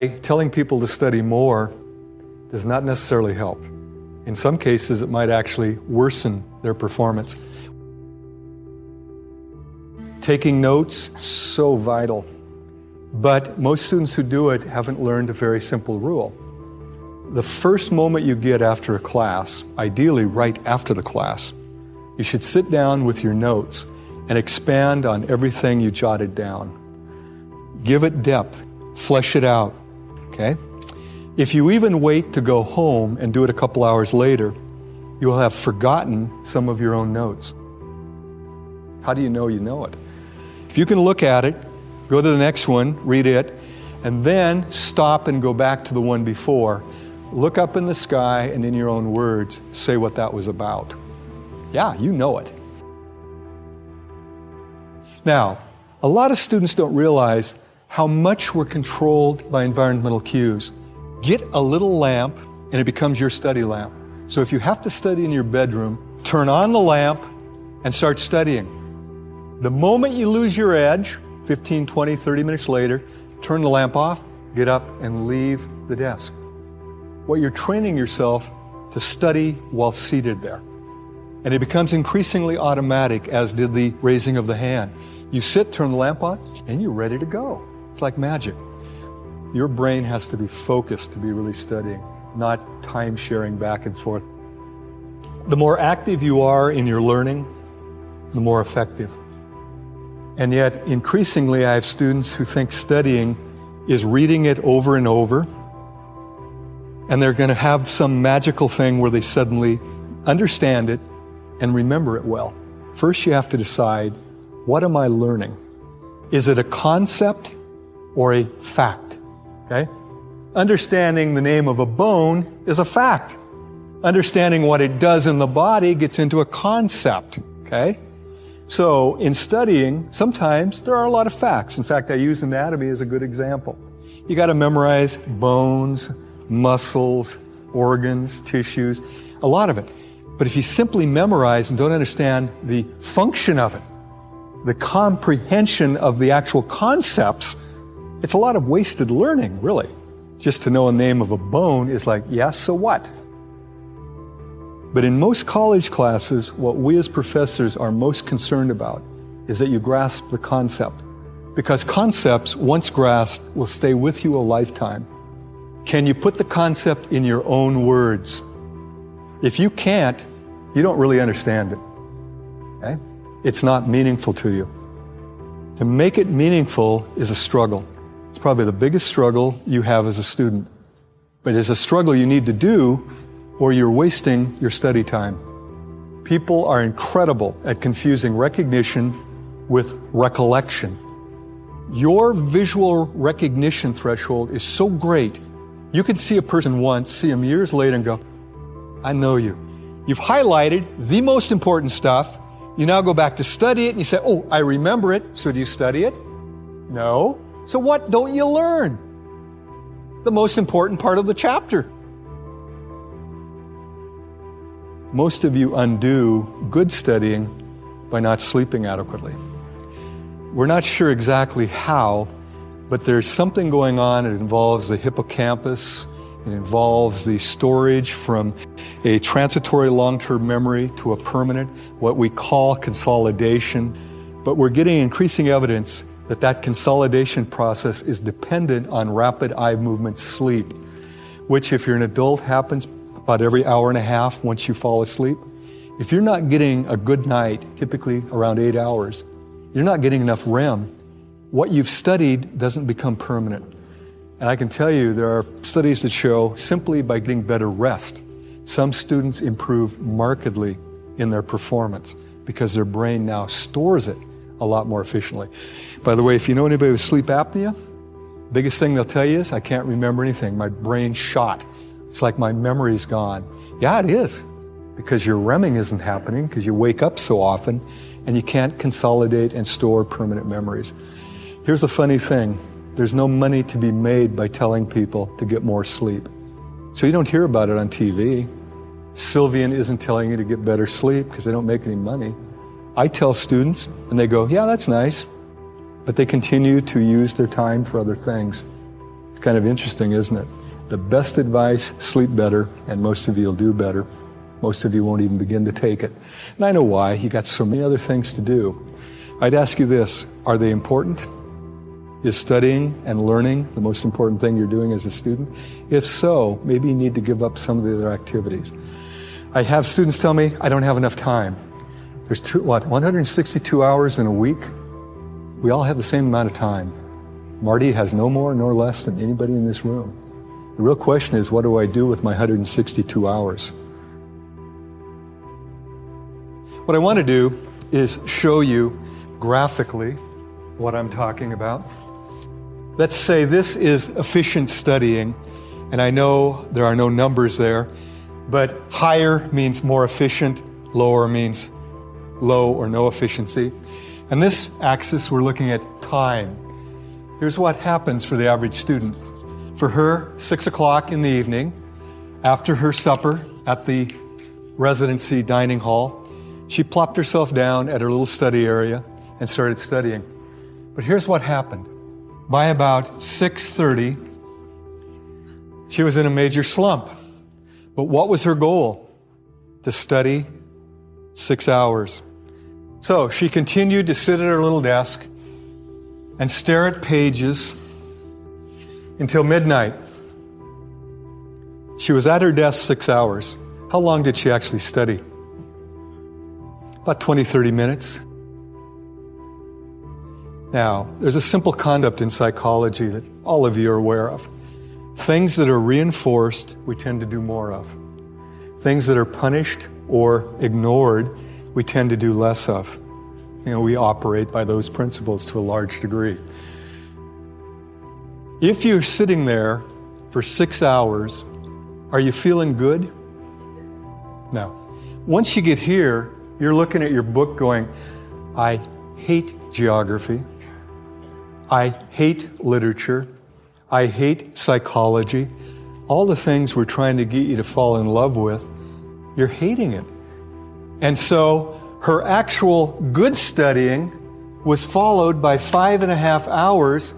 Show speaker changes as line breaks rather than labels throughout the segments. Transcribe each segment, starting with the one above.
Telling people to study more does not necessarily help. In some cases, it might actually worsen their performance. Taking notes, so vital. But most students who do it haven't learned a very simple rule. The first moment you get after a class, ideally right after the class, you should sit down with your notes and expand on everything you jotted down. Give it depth, flesh it out, okay? If you even wait to go home and do it a couple hours later, you will have forgotten some of your own notes. How do you know it? If you can look at it, go to the next one, read it, and then stop and go back to the one before. Look up in the sky and in your own words, say what that was about. Yeah, you know it. Now, a lot of students don't realize how much we're controlled by environmental cues. Get a little lamp and it becomes your study lamp. So if you have to study in your bedroom, turn on the lamp and start studying. The moment you lose your edge, 15, 20, 30 minutes later, turn the lamp off, get up and leave the desk. What you're training yourself to study while seated there. And it becomes increasingly automatic, as did the raising of the hand. You sit, turn the lamp on, and you're ready to go. It's like magic. Your brain has to be focused to be really studying, not time sharing back and forth. The more active you are in your learning, the more effective. And yet, increasingly, I have students who think studying is reading it over and over, and they're going to have some magical thing where they suddenly understand it and remember it well. First, you have to decide, what am I learning? Is it a concept or a fact? Okay? Understanding the name of a bone is a fact. Understanding what it does in the body gets into a concept. Okay? So in studying, sometimes there are a lot of facts. In fact, I use anatomy as a good example. You got to memorize bones, muscles, organs, tissues, a lot of it. But if you simply memorize and don't understand the function of it, the comprehension of the actual concepts, it's a lot of wasted learning, really. Just to know a name of a bone is like, yeah, so what? But in most college classes, what we as professors are most concerned about is that you grasp the concept. Because concepts, once grasped, will stay with you a lifetime. Can you put the concept in your own words? If you can't, you don't really understand it. Okay? It's not meaningful to you. To make it meaningful is a struggle. It's probably the biggest struggle you have as a student. But it's a struggle you need to do, or you're wasting your study time. People are incredible at confusing recognition with recollection. Your visual recognition threshold is so great, you can see a person once, see them years later and go, I know you. You've highlighted the most important stuff. You now go back to study it and you say, oh, I remember it. So do you study it? No. So what don't you learn? The most important part of the chapter. Most of you undo good studying by not sleeping adequately. We're not sure exactly how, but there's something going on. It involves the hippocampus. It involves the storage from a transitory long-term memory to a permanent, what we call consolidation. But we're getting increasing evidence that that consolidation process is dependent on rapid eye movement sleep, which if you're an adult happens about every hour and a half once you fall asleep. If you're not getting a good night, typically around 8 hours, you're not getting enough REM. What you've studied doesn't become permanent. And I can tell you there are studies that show simply by getting better rest, some students improve markedly in their performance because their brain now stores it a lot more efficiently. By the way, if you know anybody with sleep apnea, biggest thing they'll tell you is, I can't remember anything. My brain's shot. It's like my memory's gone. Yeah, it is, because your REMing isn't happening because you wake up so often and you can't consolidate and store permanent memories. Here's the funny thing. There's no money to be made by telling people to get more sleep. So you don't hear about it on TV. Sylvian isn't telling you to get better sleep because they don't make any money. I tell students and they go, yeah, that's nice, but they continue to use their time for other things. It's kind of interesting, isn't it? The best advice, sleep better, and most of you will do better. Most of you won't even begin to take it. And I know why. You got so many other things to do. I'd ask you this, are they important? Is studying and learning the most important thing you're doing as a student? If so, maybe you need to give up some of the other activities. I have students tell me, I don't have enough time. There's 162 hours in a week? We all have the same amount of time. Marty has no more nor less than anybody in this room. The real question is, what do I do with my 162 hours? What I want to do is show you graphically what I'm talking about. Let's say this is efficient studying, and I know there are no numbers there, but higher means more efficient, lower means low or no efficiency. And this axis, we're looking at time. Here's what happens for the average student. For her, 6 o'clock in the evening, after her supper at the residency dining hall, she plopped herself down at her little study area and started studying. But here's what happened. By about 6:30, she was in a major slump. But what was her goal? To study 6 hours. So she continued to sit at her little desk and stare at pages until midnight. She was at her desk 6 hours. How long did she actually study? About 20, 30 minutes. Now, there's a simple concept in psychology that all of you are aware of. Things that are reinforced, we tend to do more of. Things that are punished or ignored, we tend to do less of. We operate by those principles to a large degree. If you're sitting there for 6 hours, are you feeling good? No. Once you get here, you're looking at your book going, I hate geography. I hate literature. I hate psychology. All the things we're trying to get you to fall in love with, you're hating it. And so her actual good studying was followed by 5.5 hours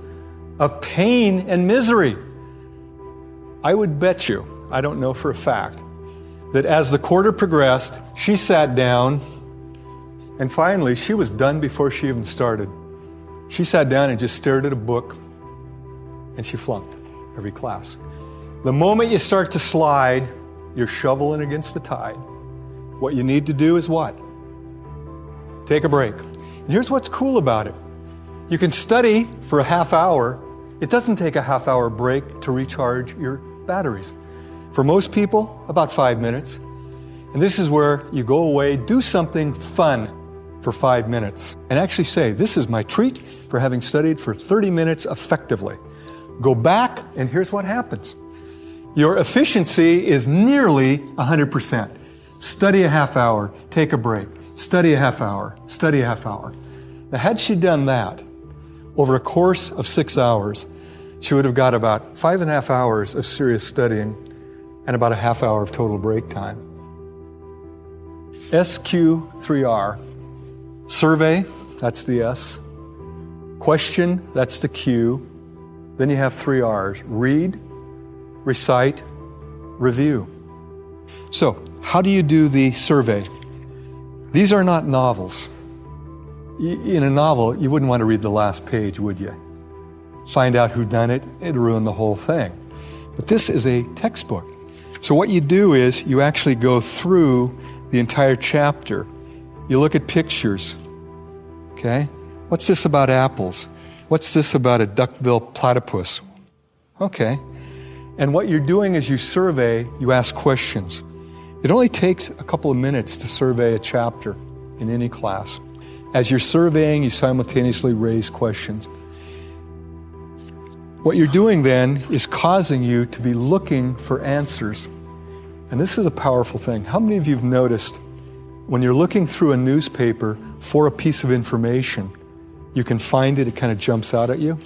of pain and misery. I would bet you, I don't know for a fact, that as the quarter progressed, she sat down and finally she was done before she even started. She sat down and just stared at a book and she flunked every class. The moment you start to slide, you're shoveling against the tide. What you need to do is what? Take a break. And here's what's cool about it. You can study for a half hour. It doesn't take a half-hour break to recharge your batteries. For most people, about 5 minutes. And this is where you go away, do something fun for 5 minutes, and actually say, this is my treat for having studied for 30 minutes effectively. Go back, and here's what happens. Your efficiency is nearly 100%. Study a half hour, take a break. Study a half hour, study a half hour. Now, had she done that over a course of 6 hours, she would have got about 5.5 hours of serious studying and about a half hour of total break time. SQ3R. Survey, that's the S. Question, that's the Q. Then you have 3 R's. Read, recite, review. So, how do you do the survey? These are not novels. In a novel, you wouldn't want to read the last page, would you? Find out who done it, it'd ruin the whole thing. But this is a textbook. So what you do is you actually go through the entire chapter. You look at pictures, okay? What's this about apples? What's this about a duck-billed platypus? Okay. And what you're doing is you survey, you ask questions. It only takes a couple of minutes to survey a chapter in any class. As you're surveying, you simultaneously raise questions. What you're doing then is causing you to be looking for answers. And this is a powerful thing. How many of you have noticed when you're looking through a newspaper for a piece of information, you can find it, it kind of jumps out at you?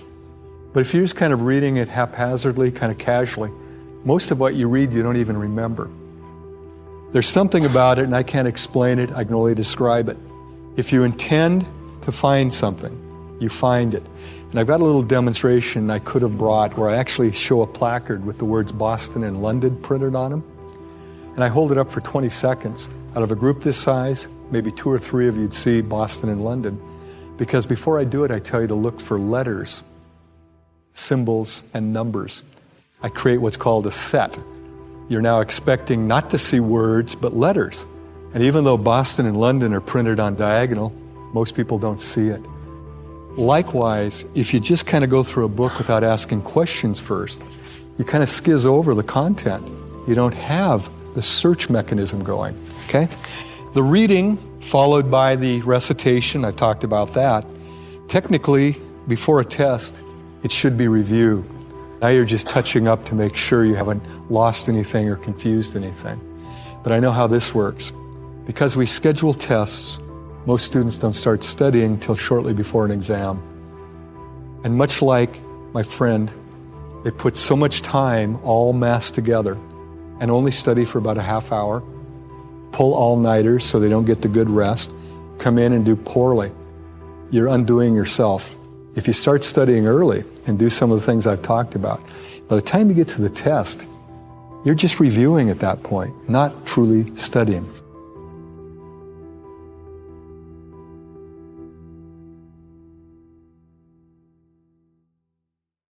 But if you're just kind of reading it haphazardly, kind of casually, most of what you read you don't even remember. There's something about it, and I can't explain it, I can only describe it. If you intend to find something, you find it. And I've got a little demonstration I could have brought where I actually show a placard with the words Boston and London printed on them. And I hold it up for 20 seconds. Out of a group this size, maybe 2 or 3 of you'd see Boston and London. Because before I do it, I tell you to look for letters, symbols, and numbers. I create what's called a set. You're now expecting not to see words, but letters. And even though Boston and London are printed on diagonal, most people don't see it. Likewise, if you just kind of go through a book without asking questions first, you kind of skizz over the content. You don't have the search mechanism going, okay? The reading followed by the recitation, I've talked about that. Technically, before a test, it should be review. Now you're just touching up to make sure you haven't lost anything or confused anything. But I know how this works. Because we schedule tests, most students don't start studying till shortly before an exam. And much like my friend, they put so much time all massed together and only study for about a half hour, pull all-nighters so they don't get the good rest, come in and do poorly. You're undoing yourself. If you start studying early and do some of the things I've talked about, by the time you get to the test, you're just reviewing at that point, not truly studying.